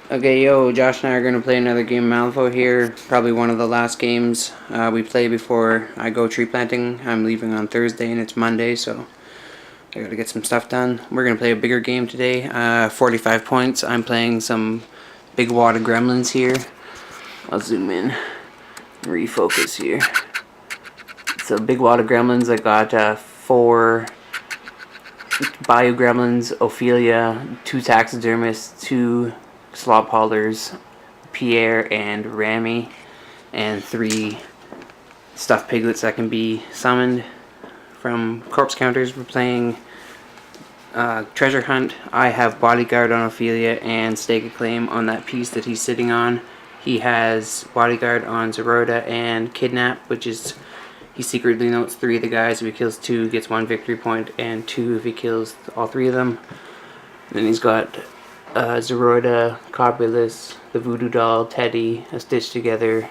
Okay, yo, Josh and I are going to play another game of Malifaux here. Probably one of the last games we play before I go tree planting. I'm leaving on Thursday and it's Monday, so I gotta get some stuff done. We're going to play a bigger game today. 45 points. I'm playing some big water gremlins here. I'll zoom in, refocus here. So big water gremlins, I got 4 Bayou gremlins, Ophelia, 2 taxidermists, 2 slop haulers, Pierre and Rami, and 3 stuffed piglets that can be summoned from corpse counters. We're playing treasure hunt. I have bodyguard on Ophelia and stake a claim on that piece that he's sitting on. He has bodyguard on Zeroda and kidnap, which is he secretly notes 3 of the guys. If he kills 2, he gets 1 victory point, and 2 if he kills all 3 of them. Then he's got Zeroda, Cobulus, the Voodoo Doll, Teddy, a Stitch Together,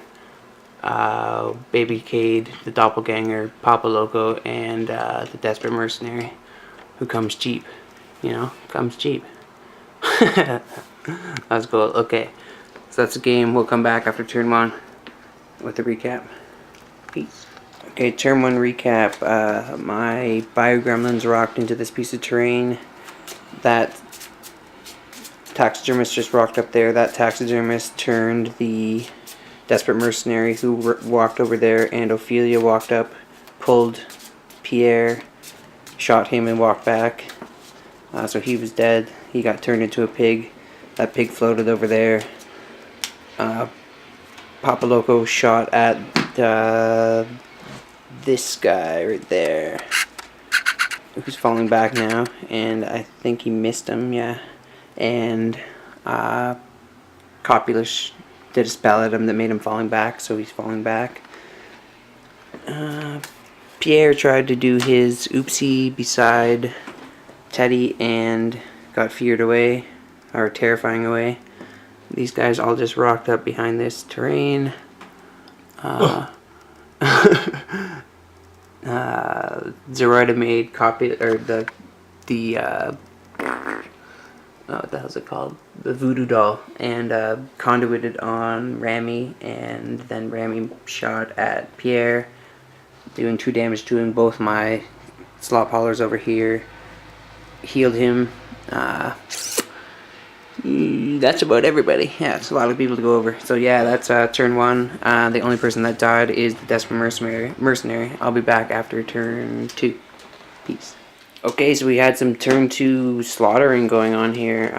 Baby Cade, the Doppelganger, Papa Loco, and the Desperate Mercenary, who comes cheap. You know, comes cheap. That's cool. Okay, so that's the game. We'll come back after turn 1 with a recap. Peace. Okay, turn 1 recap. My Bio Gremlins rocked into this piece of terrain. That taxidermist just rocked up there. That taxidermist turned the Desperate Mercenary who walked over there, and Ophelia walked up, pulled Pierre, shot him and walked back. So he was dead. He got turned into a pig. That pig floated over there. Papa Loco shot at this guy right there, who's falling back now, and I think he missed him, yeah. And Copulus did a spell at him that made him falling back, so he's falling back. Pierre tried to do his oopsie beside Teddy and got feared away, or terrifying away. These guys all just rocked up behind this terrain. Zeroida made what the hell's it called? The Voodoo Doll, and conduited on Rami, and then Rami shot at Pierre, doing 2 damage to him. Both my slop haulers over here healed him. That's about everybody. Yeah, it's a lot of people to go over. So yeah, that's turn 1. The only person that died is the Desperate Mercenary. I'll be back after turn 2. Peace. Okay, so we had some turn 2 slaughtering going on here.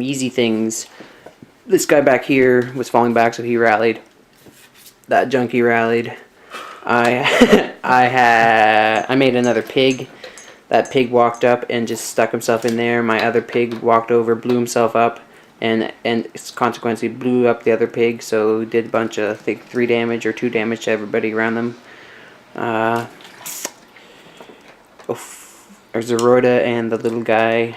Easy things. This guy back here was falling back, so he rallied. That junkie rallied. I made another pig. That pig walked up and just stuck himself in there. My other pig walked over, blew himself up, and consequently blew up the other pig. So did a bunch of, I think, 3 damage or 2 damage to everybody around them. Zeroda and the little guy.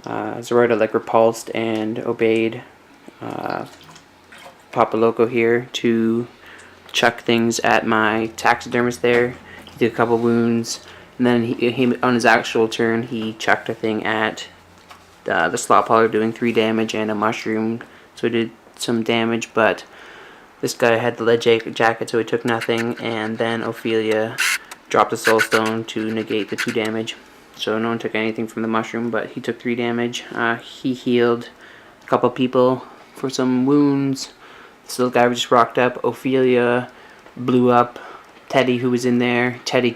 Zeroda like repulsed and obeyed Papa Loco here to chuck things at my taxidermist there. He did a couple wounds. And then he on his actual turn, he chucked a thing at the slop hauler, doing 3 damage, and a mushroom, so he did some damage. But this guy had the lead jacket, so he took nothing. And then Ophelia dropped a soul stone to negate the 2 damage. So no one took anything from the mushroom, but he took 3 damage. He healed a couple people for some wounds. This little guy just rocked up. Ophelia blew up Teddy, who was in there. Teddy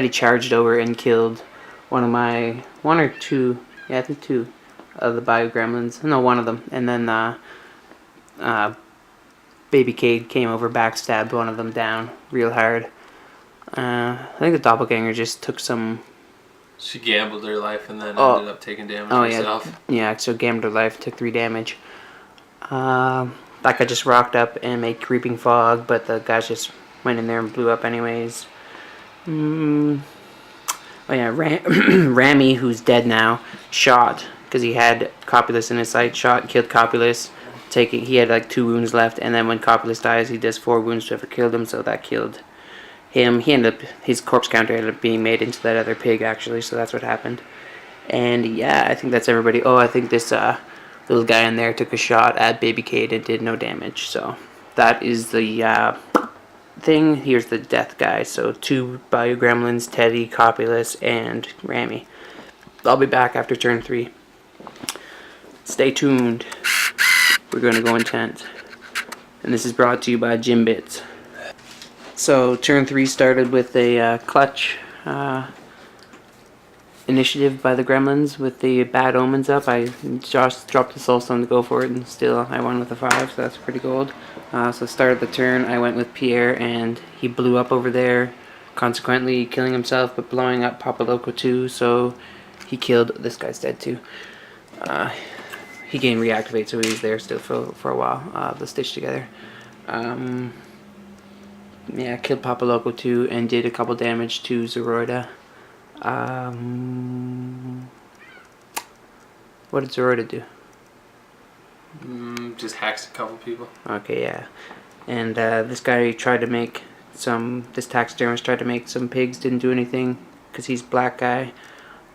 charged over and killed one or 2, yeah, I think 2 of the Bio Gremlins. No, 1 of them. And then Baby Cade came over, backstabbed one of them down real hard. I think the Doppelganger just took some... She gambled her life and then ended up taking damage herself. Yeah, so gambled her life, took 3 damage. That guy just rocked up and made Creeping Fog, but the guys just went in there and blew up anyways. Oh yeah, Rami, who's dead now, shot, because he had Copulus in his sight, shot, killed Copulus. He had like 2 wounds left, and then when Copulus dies, he does 4 wounds to whoever killed him, so that killed him. His corpse counter ended up being made into that other pig, actually, so that's what happened. And yeah, I think that's everybody. Oh, I think this little guy in there took a shot at Baby Cade and did no damage. So that is the thing. Here's the death guy. So 2 Bayou Gremlins, Teddy, Copulus, and Rammy. I'll be back after turn 3. Stay tuned. We're going to go intense. And this is brought to you by Jim Bits. So turn 3 started with a clutch initiative by the Gremlins with the bad omens up. Josh dropped the Soulstone to go for it, and still I won with a 5, so that's pretty gold. So started the turn, I went with Pierre, and he blew up over there, consequently killing himself, but blowing up Papa Loco too, so he killed. This guy's dead too. He gained reactivate, so he was there still for a while. The stitch together. Yeah, killed Papa Loco too, and did a couple damage to Zoroida. What did Zoroida do? Just hacks a couple people. Okay, yeah. And this guy tried to make this taxidermist tried to make some pigs, didn't do anything, because he's black guy.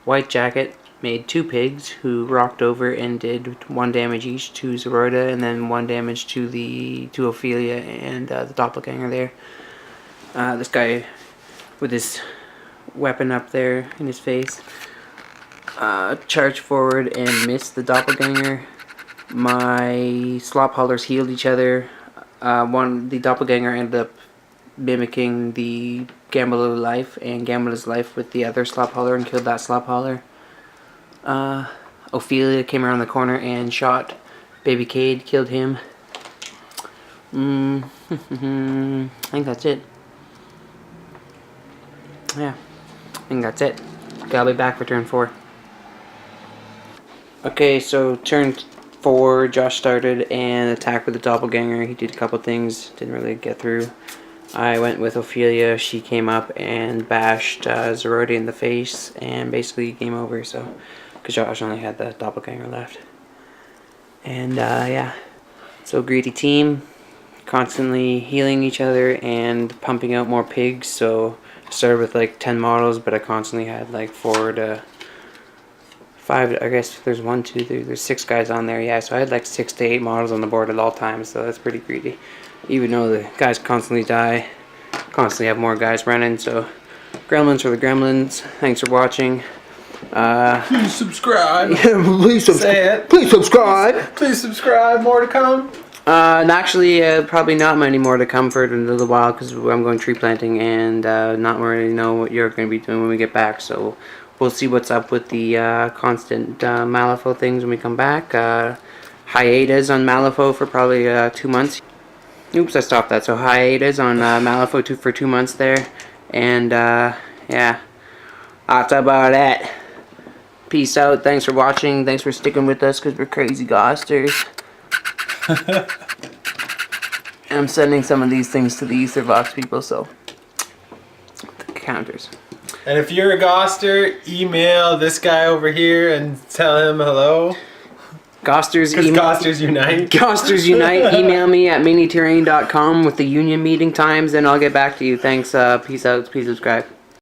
White Jacket made 2 pigs, who rocked over and did 1 damage each to Zoroida, and then 1 damage to Ophelia and the doppelganger there. This guy with his weapon up there in his face charged forward and missed the doppelganger. My slop haulers healed each other. The doppelganger ended up mimicking the Gambler life and Gambler's life with the other slop hauler and killed that slop hauler. Ophelia came around the corner and shot Baby Cade, killed him. I think that's it. Yeah, I think that's it. Okay, I'll be back for turn 4. Okay, so turn 4, Josh started and attacked with the doppelganger. He did a couple things, didn't really get through. I went with Ophelia. She came up and bashed Zoroida in the face, and basically game over. So, because Josh only had the doppelganger left. And yeah, so greedy team, constantly healing each other and pumping out more pigs. So I started with like 10 models, but I constantly had like 4 to 5. I guess there's 1, 2, 3. There's 6 guys on there. Yeah, so I had like 6 to 8 models on the board at all times. So that's pretty greedy. Even though the guys constantly die, constantly have more guys running. So Gremlins for the Gremlins. Thanks for watching. Please subscribe. Please subscribe. Say it. Please subscribe. Please subscribe. More to come. And actually, probably not many more to come for a little while because I'm going tree planting and not really know what you're going to be doing when we get back. So we'll see what's up with the constant Malifaux things when we come back. Hiatus on Malifaux for probably 2 months. Oops, I stopped that. So hiatus on Malifaux for 2 months there. And yeah, that's about it. Peace out. Thanks for watching. Thanks for sticking with us because we're crazy ghosters. And I'm sending some of these things to the Ethervox people, so the counters. And if you're a Goster, email this guy over here and tell him hello. Gosters Unite. Gosters Unite. Email me at miniterrain.com with the union meeting times, and I'll get back to you. Thanks. Peace out. Please subscribe.